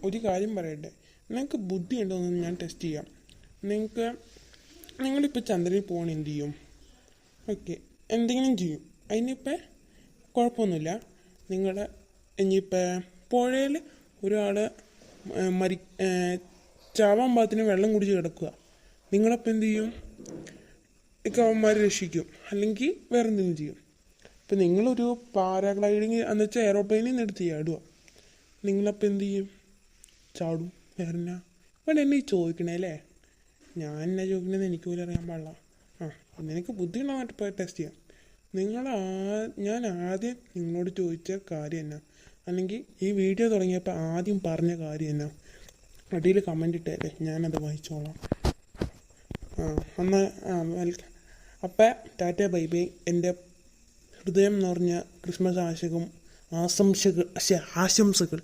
ഒരു കാര്യം പറയട്ടെ, നിങ്ങൾക്ക് ബുദ്ധി ഉണ്ടോ എന്ന് ഞാൻ ടെസ്റ്റ് ചെയ്യാം. നിങ്ങളിപ്പോൾ ചന്ദ്രനിൽ പോകണ എന്ത് ചെയ്യും? ഓക്കെ, എന്തെങ്കിലും ചെയ്യും. അതിനിപ്പോൾ കുഴപ്പമൊന്നുമില്ല. നിങ്ങൾ ഇനിയിപ്പോൾ പുഴയിൽ ഒരാൾ മരി ചാവാൻ പാകത്തിന് വെള്ളം കുടിച്ച് കിടക്കുക. നിങ്ങളപ്പോൾ എന്ത് ചെയ്യും? അവന്മാർ രക്ഷിക്കും, അല്ലെങ്കിൽ വേറെ എന്തെങ്കിലും ചെയ്യും. ഇപ്പം നിങ്ങളൊരു പാരാഗ്ലൈഡിങ് എന്ന് വെച്ചാൽ എയറോപ്ലെയിനിൽ നിന്ന് എടുത്ത് ചാടുക. നിങ്ങളപ്പോൾ എന്ത് ചെയ്യും? ചാടും. വേറെ എന്നാ ഇവിടെ എന്നെ ചോദിക്കണേ അല്ലേ? ഞാൻ എന്നാ ചോദിക്കണേന്ന് എനിക്ക് പോലും അറിയാൻ പാടില്ല. നിനക്ക് ബുദ്ധി ഉണ്ടോ പോയി ടെസ്റ്റ് ചെയ്യാം. ഞാൻ ആദ്യം നിങ്ങളോട് ചോദിച്ച കാര്യം എന്നാ, അല്ലെങ്കിൽ ഈ വീഡിയോ തുടങ്ങിയപ്പോൾ ആദ്യം പറഞ്ഞ കാര്യം എന്നാ, അടിയിൽ കമൻ്റ് ഇട്ടല്ലേ, ഞാനത് വായിച്ചോളാം. വെൽക്കം. അപ്പം ടാറ്റ ബൈ ബൈ. എൻ്റെ ഹൃദയം നിറഞ്ഞ ക്രിസ്മസ് ആശംസകൾ.